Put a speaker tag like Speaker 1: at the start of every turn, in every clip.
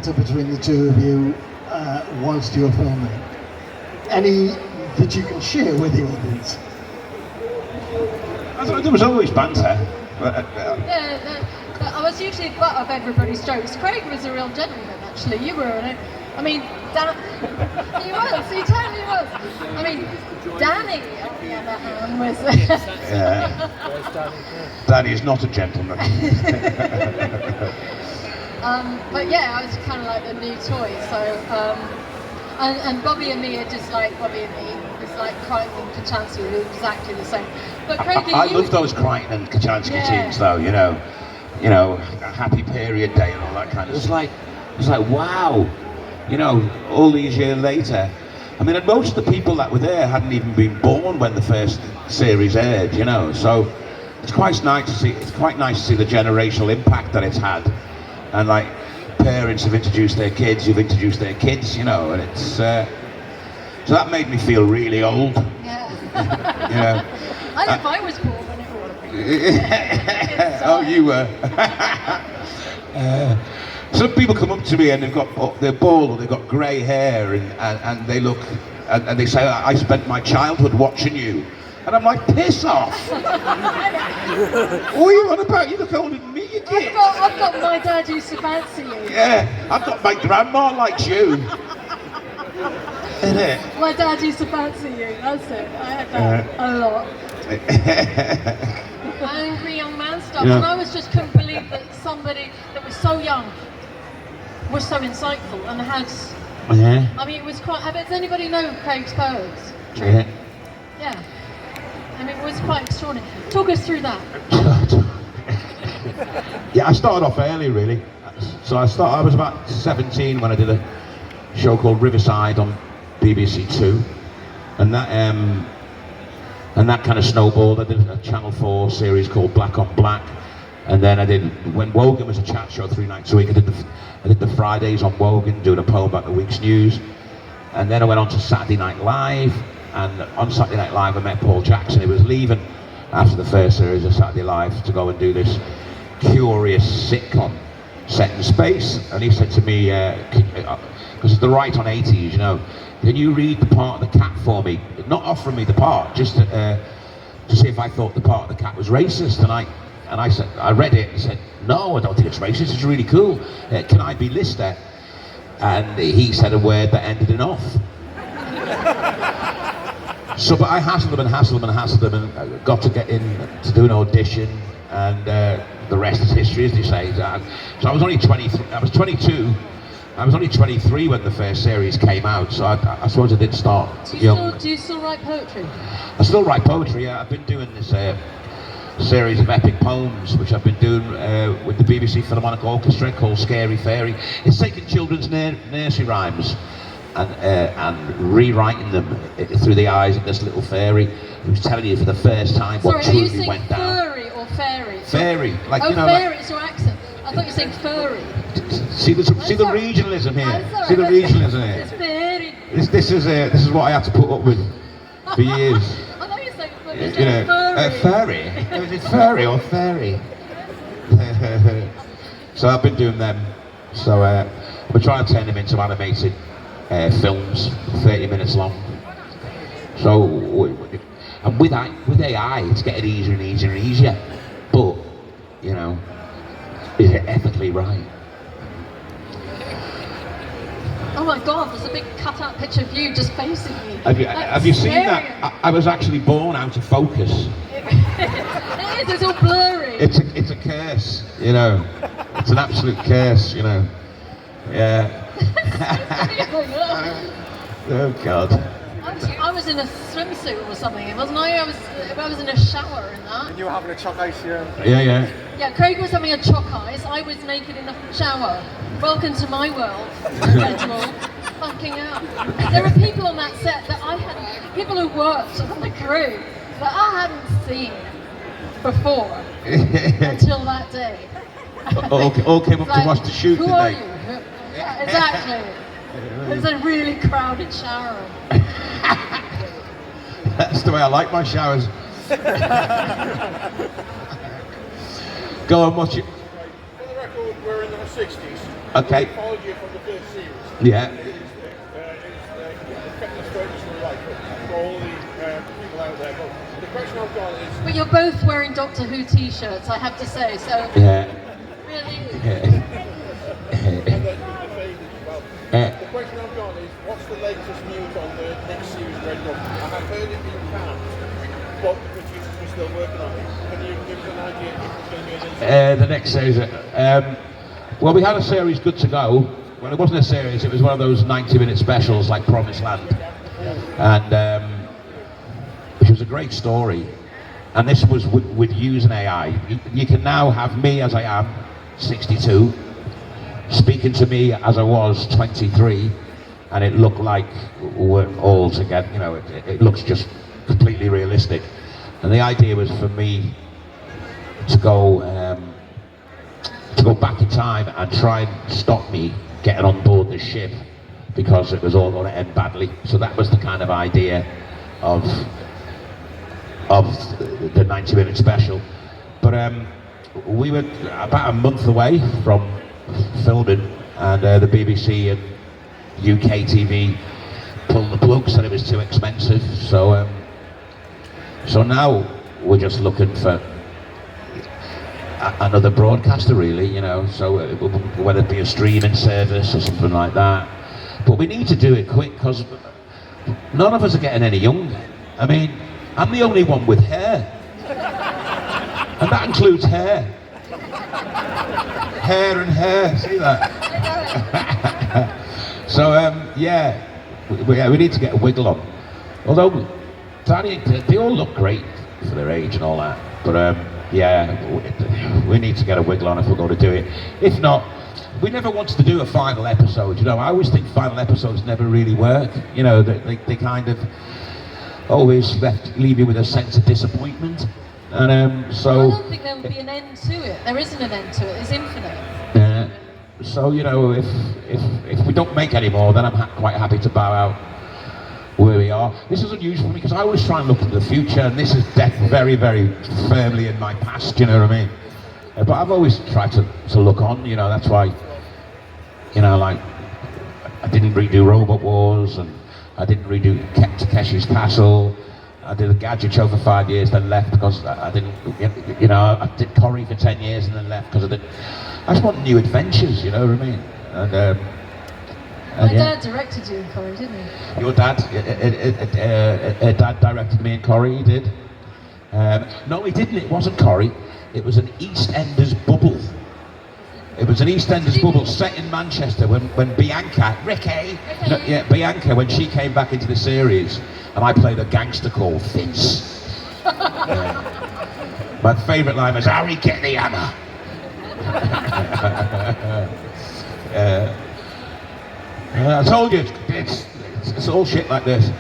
Speaker 1: banter between the two of you whilst you were filming? Any that you can share with the audience?
Speaker 2: There was always banter.
Speaker 3: I was usually butt of everybody's jokes. Craig was a real gentleman, actually. You were, I mean, he totally was. I mean, Danny, on the other hand, was...
Speaker 2: Danny is not a gentleman.
Speaker 3: But yeah, I was kind of like the new toy, so... and Bobby and me are just like Bobby and me. It's like Crichton and Kachansky are exactly the same. But Craigie,
Speaker 2: I love those Crichton and Kachansky teams, though. You know, a happy period day and all that kind of. It's like, wow, all these years later. I mean, and most of the people that were there hadn't even been born when the first series aired. So it's quite nice to see. It's quite nice to see the generational impact that it's had, and like parents have introduced their kids, who've introduced their kids. And it's. So that made me feel really old.
Speaker 3: Yeah. I know if I was born when it was.
Speaker 2: Oh, you were. Some people come up to me and they're bald or they've got grey hair and they look and they say, I spent my childhood watching you. And I'm like, piss off! What are you on about? You look older than me, you kid.
Speaker 3: I've got my dad used to fancy you.
Speaker 2: Yeah, I've got my grandma likes you. Isn't it?
Speaker 3: My dad used to fancy you, that's it. I had that a lot. Angry young man stuff, and I couldn't believe that somebody that was so young was so insightful and had. I mean, it was quite. Does anybody know Craig's Pose? Yeah. I mean, it was quite extraordinary. Talk us through that.
Speaker 2: Yeah, I started off early, really. So I was about 17 when I did a show called Riverside on BBC Two, and that kind of snowballed. I did a Channel 4 series called Black on Black, and then when Wogan was a chat show 3 nights a week, I did the Fridays on Wogan doing a poem about the week's news, and then I went on to Saturday Night Live, and on Saturday Night Live I met Paul Jackson. He was leaving after the first series of Saturday Live to go and do this curious sitcom set in space, and he said to me, because it's the right on 80s, can you read the part of the cat for me? Not offering me the part, just to see if I thought the part of the cat was racist. And I said, I read it and said, no, I don't think it's racist, it's really cool. Can I be Lister? And he said a word that ended in off. So, but I hassled him and got to get in to do an audition, and the rest is history, as they say. So I was only 23, I was 22. I was only 23 when the first series came out, so I suppose I did start young.
Speaker 3: Do you still write poetry?
Speaker 2: I still write poetry, yeah. I've been doing this series of epic poems, which I've been doing with the BBC Philharmonic Orchestra, called Scary Fairy. It's taking children's nursery rhymes and rewriting them through the eyes of this little fairy who's telling you for the first time what truly went down.
Speaker 3: Furry or fairy?
Speaker 2: Fairy, like
Speaker 3: fairy, it's your accent. I thought you were saying furry.
Speaker 2: See the regionalism here. See the regionalism here.
Speaker 3: It's fairy.
Speaker 2: This is what I had to put up with for years.
Speaker 3: I thought you were saying furry.
Speaker 2: Furry. Is it furry or fairy? So I've been doing them. So we're trying to turn them into animated films, 30 minutes long. So and with AI, it's getting easier and easier and easier. But is it ethically right?
Speaker 3: Oh my God, there's a big cut-out picture of you just facing me.
Speaker 2: Have you seen that? I was actually born out of focus.
Speaker 3: It is, it's all blurry.
Speaker 2: It's a curse, It's an absolute curse, Yeah. Oh God.
Speaker 3: I was in a swimsuit or something, wasn't I? I was in a shower in that.
Speaker 4: And you were having a chalk ice,
Speaker 2: Yeah.
Speaker 3: Yeah, Craig was having a chalk ice. I was naked in the shower. Welcome to my world. Perpetual. Fucking hell. There are people on that set that people who worked on the crew that I hadn't seen before until that day.
Speaker 2: All came up to watch the shoot,
Speaker 3: didn't they? Who are you? Yeah, exactly. It was a really crowded shower.
Speaker 2: That's the way I like my showers. Go on, watch it.
Speaker 4: For the record, we're in the 60s.
Speaker 2: Okay.
Speaker 4: Followed you from the first series.
Speaker 2: Yeah.
Speaker 4: Kept the straightness of the life for all the people out there. But the question I've got is.
Speaker 3: But you're both wearing Doctor Who t-shirts, I have to say. So
Speaker 2: Yeah.
Speaker 3: really.
Speaker 4: And then the fade as well. The question I've got is, what's the latest news on the next series of Red Dwarf? I have heard it being cast, but the producers are still working on it. Can you give us an idea if it's going to be
Speaker 2: The next series. Well, we had a series good to go. Well, it wasn't a series, it was one of those 90-minute specials like Promised Land. And it was a great story. And this was with using AI. You can now have me as I am, 62, speaking to me as I was 23, and it looked like we're all together, you know, it looks just completely realistic. And the idea was for me to go back in time and try and stop me getting on board this ship, because it was all going to end badly. So that was the kind of idea of the 90-minute special. But we were about a month away from filming, and the BBC and UK TV pulled the plug, said it was too expensive. So now we're just looking for another broadcaster, really, you know, so whether it be a streaming service or something like that. But we need to do it quick, because none of us are getting any younger. I mean, I'm the only one with hair, and that includes hair. Hair and hair, see that? So yeah, we need to get a wiggle on. Although they all look great for their age and all that, but yeah, we need to get a wiggle on if we're going to do it. If not, we never wanted to do a final episode. You know, I always think final episodes never really work. You know, they kind of always leave you with a sense of disappointment. And so.
Speaker 3: Well, I don't think there will be an end to it. There isn't an end to it. It's infinite.
Speaker 2: So you know, if we don't make any more, then I'm quite happy to bow out where we are. This is unusual for me, because I always try and look to the future, and this is very, very firmly in my past, you know what I mean? But I've always tried to look on, you know, that's why, you know, like, I didn't redo Robot Wars, and I didn't redo Takeshi's Castle. I did a Gadget Show for 5 years, then left because I didn't, you know, I did Corrie for 10 years and then left because I just want new adventures, you know what I mean? And
Speaker 3: My dad directed you in Corrie, didn't he?
Speaker 2: Your dad, dad directed me in Corrie, he did. No, he didn't, it wasn't Corrie, it was an EastEnders bubble. It was an EastEnders bubble set in Manchester when Bianca, Ricky. No, yeah, Bianca, when she came back into the series, and I played a gangster called Vince. My favourite line was, Harry, get the hammer. I told you, it's all shit like this.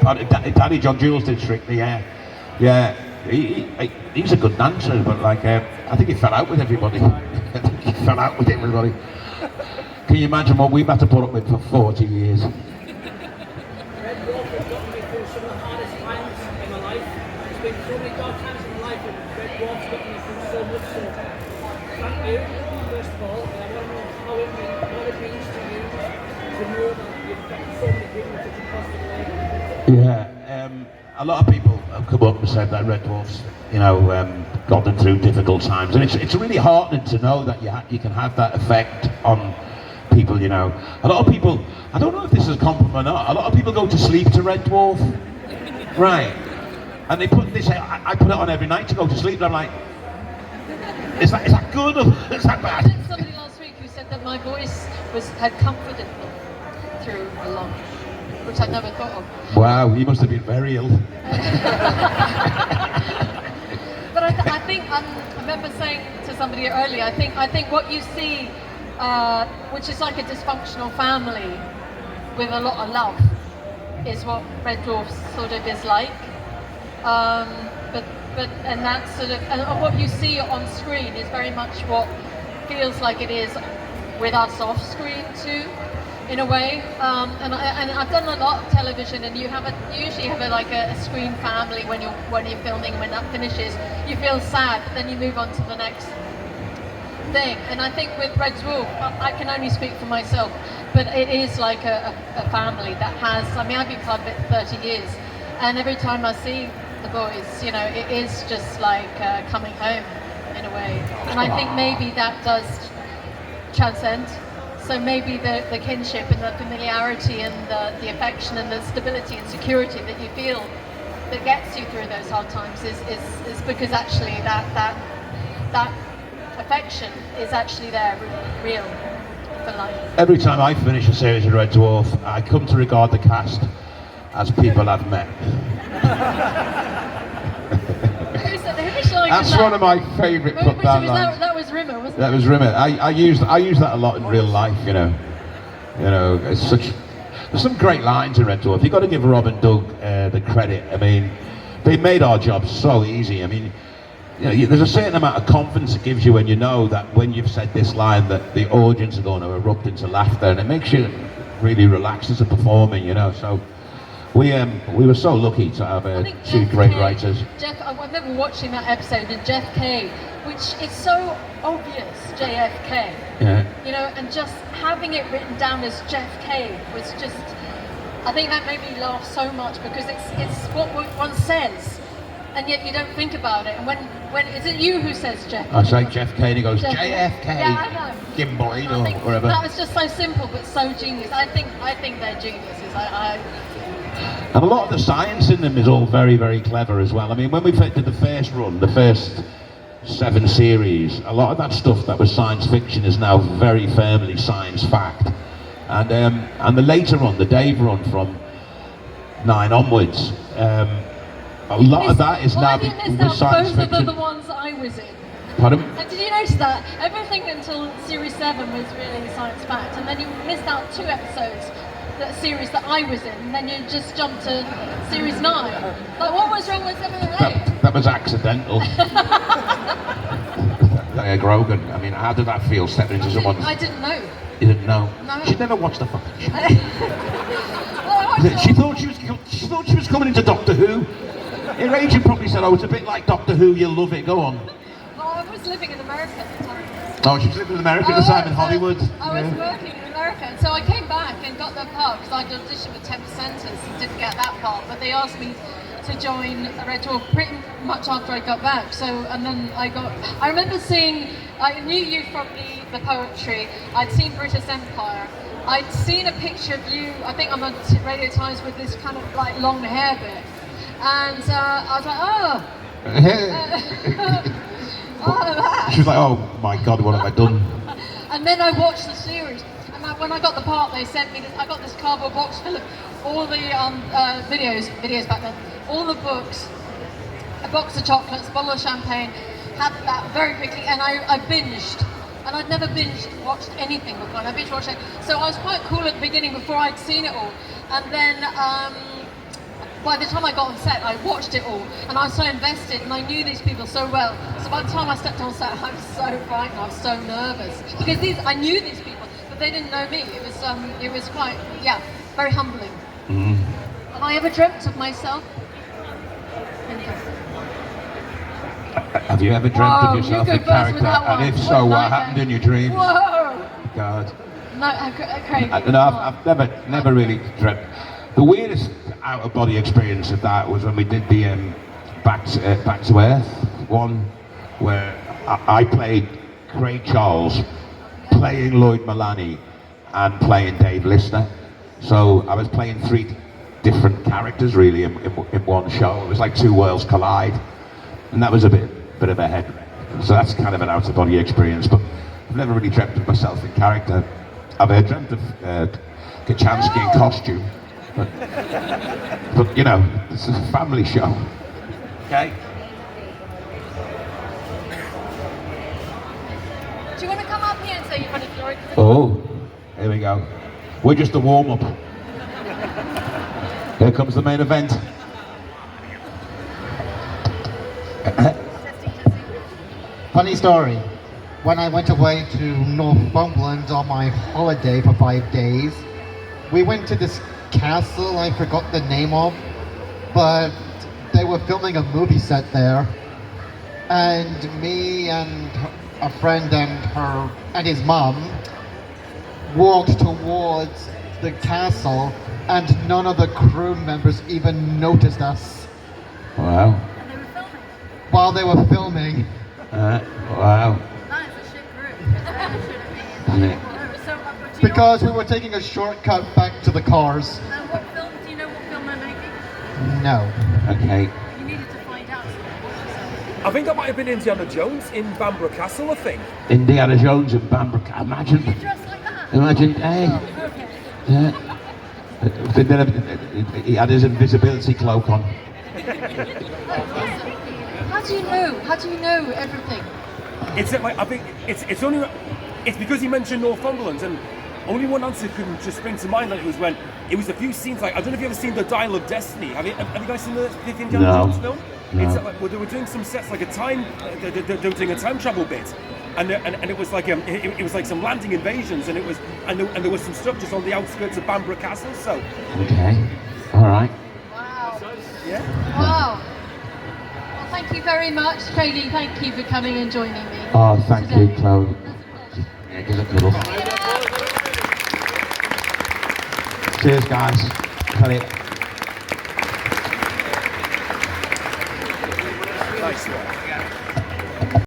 Speaker 2: Daddy John Jules did Strictly, yeah. Yeah, he's a good dancer, but like, I think he fell out with everybody. Can you imagine what we've had to put up with for 40 years?
Speaker 5: Red Dwarf has gotten me through some of the hardest times in my life. There's been so many dark times in my life, and Red Dwarf's gotten me through so much. So thank you, first of all. And I want to know what it means to you to know that you've got so many people in such a positive way.
Speaker 2: Yeah, a lot of people have come up and said that Red Dwarf's, you know, got them through difficult times, and it's really heartening to know that you can have that effect on people, you know. A lot of people, I don't know if this is a compliment or not, a lot of people go to sleep to Red Dwarf, right? And they put this, I put it on every night to go to sleep, and I'm like, is that good or is that bad?
Speaker 3: I had somebody last week who said that my voice had comforted them through a lot, which I'd never thought of.
Speaker 2: Wow, you must have been very ill.
Speaker 3: But I think I remember saying to somebody earlier, I think what you see, which is like a dysfunctional family with a lot of love, is what Red Dwarf sort of is like. And that's sort of, and what you see on screen is very much what feels like it is with us off screen too, in a way. And I've done a lot of television, and you usually have a screen family when you're filming. When that finishes, you feel sad, but then you move on to the next thing. And I think with Red Dwarf, I can only speak for myself, but it is like a family that has, I mean, I've been part of it 30 years, and every time I see the boys, you know, it is just like coming home in a way. And I think maybe that does transcend. So maybe the kinship and the familiarity and the affection and the stability and security that you feel that gets you through those hard times is because actually that affection is actually there, real for life.
Speaker 2: Every time I finish a series of Red Dwarf, I come to regard the cast as people I've met.
Speaker 3: Who's like
Speaker 2: That's
Speaker 3: that?
Speaker 2: one of my favourite put down lines.
Speaker 3: That was Rimmer, wasn't it?
Speaker 2: That was Rimmer. I use that a lot in real life, you know. You know, there's some great lines in Red Dwarf. You've got to give Rob and Doug the credit. I mean, they made our job so easy. I mean, you know, there's a certain amount of confidence it gives you when you know that when you've said this line that the audience are going to erupt into laughter, and it makes you really relaxed as a performer, you know. So we were so lucky to have two great writers.
Speaker 3: I remember watching that episode of Jeff K, which is so obvious, JFK.
Speaker 2: Yeah.
Speaker 3: You know, and just having it written down as Jeff K was just, I think that made me laugh so much because it's what one says, and yet you don't think about it. And when is it you who says Jeff?
Speaker 2: I say Jeff K and he goes,
Speaker 3: Jeff
Speaker 2: JFK,
Speaker 3: yeah, I know.
Speaker 2: Gimbal,
Speaker 3: I
Speaker 2: or
Speaker 3: think
Speaker 2: whatever.
Speaker 3: that was just so simple but so genius. I think they're geniuses.
Speaker 2: And a lot of the science in them is all very, very clever as well. I mean, when we did the first run, the first 7 series, a lot of that stuff that was science fiction is now very firmly science fact. And the later run, the Dave run from 9 onwards, a lot of that is now
Speaker 3: with
Speaker 2: science
Speaker 3: both
Speaker 2: fiction.
Speaker 3: of the ones that I was in.
Speaker 2: Pardon?
Speaker 3: And did you notice that everything until series 7 was really science fact, and then you missed out 2 episodes. That series that I was in, and then you just jumped to series 9. Like, what was wrong with 7 and 8?
Speaker 2: That was accidental. Grogan. I mean, how did that feel stepping into someone's...
Speaker 3: I didn't know.
Speaker 2: You didn't know?
Speaker 3: No.
Speaker 2: She'd never watched the fucking show.
Speaker 3: Well,
Speaker 2: She thought she was coming into Doctor Who. Her agent probably said, "Oh, it's a bit like Doctor Who. You'll love it. Go on."
Speaker 3: Well, I was living in America at the time.
Speaker 2: Oh, she was living in America at the time in Hollywood.
Speaker 3: I was working in America, and so I came back and got the part because I'd auditioned for 10%ers and didn't get that part. But they asked me to join Red Dwarf pretty much after I got back. So, and then I remember seeing. I knew you from the poetry. I'd seen British Empire. I'd seen a picture of you, I think on the Radio Times, with this kind of like long hair bit. And I was like, oh, that.
Speaker 2: She was like, "Oh my God, what have I done?"
Speaker 3: And then I watched the series. And when I got the part, they sent me, I got this cardboard box full of all the videos back then, all the books, a box of chocolates, a bottle of champagne, had that very quickly, and I binged. And I'd never watched anything before, and I binge watched it. So I was quite cool at the beginning before I'd seen it all. And then by the time I got on set, I watched it all, and I was so invested, and I knew these people so well. So by the time I stepped on set, I was so frightened, I was so nervous. Because I knew these people, but they didn't know me. It was quite, very humbling.
Speaker 2: Mm.
Speaker 3: Have I ever dreamt of myself?
Speaker 2: Have you ever dreamt of yourself in character? And if so, what happened in your dreams?
Speaker 3: Whoa!
Speaker 2: God.
Speaker 3: No, Craig.
Speaker 2: No, I've never really dreamt. The weirdest out-of-body experience of that was when we did the Back to Earth one, where I played Craig Charles, playing Lloyd Mulaney, and playing Dave Lister. So I was playing 3 different characters really in one show. It was like 2 worlds collide. And that was a bit of a head wreck. So that's kind of an out-of-body experience, but I've never really dreamt of myself in character. I've dreamt of Kachansky in costume, but you know, it's a family show. Okay?
Speaker 3: Do you want to come up here and say you're funny, Floyd?
Speaker 2: Oh, here we go. We're just a warm-up. Here comes the main event.
Speaker 6: Funny story. When I went away to Northumberland on my holiday for 5 days, we went to this castle I forgot the name of, but they were filming a movie set there. And me and a friend and his mum walked towards the castle, and none of the crew members even noticed us
Speaker 2: Wow.
Speaker 7: And they were filming.
Speaker 6: while they were filming.
Speaker 2: Wow.
Speaker 7: That is a shit group. It really shouldn't be.
Speaker 2: Isn't it?
Speaker 7: It was so awkward. Do you know
Speaker 6: Because we were taking a shortcut back to the cars.
Speaker 7: what, and what film? Do you know what film they're making?
Speaker 6: No.
Speaker 2: Okay.
Speaker 7: You needed to find out. So you could watch yourself.
Speaker 8: I think that might have been Indiana Jones in Bamborough Castle, I think.
Speaker 2: Indiana Jones and Bamborough. Imagine.
Speaker 7: You dressed like that.
Speaker 2: Imagine. Hey.
Speaker 7: Okay.
Speaker 2: Yeah. He had his invisibility cloak on.
Speaker 3: How do you know? How do you know everything?
Speaker 8: It's like, I think it's only because he mentioned Northumberland, and only one answer can just spring to mind. Like, it was a few scenes. Like, I don't know if you've ever seen The Dial of Destiny. Have you guys seen the Indiana
Speaker 2: No.
Speaker 8: Jones film?
Speaker 2: No.
Speaker 8: It's like, well, they were doing some sets like a time. They were doing a time travel bit, and it was like it was like some landing invasions, and there was some structures on the outskirts of Bamborough Castle. So
Speaker 2: Okay. All right.
Speaker 3: Wow.
Speaker 8: yeah.
Speaker 3: Wow. Well, thank you very much, Kaylee. Thank you for coming and joining me.
Speaker 2: Oh, thank you,
Speaker 3: today.
Speaker 2: Chloe.
Speaker 3: That's a pleasure.
Speaker 2: Yeah, give it a cuddle. Cheers, guys. Cut it.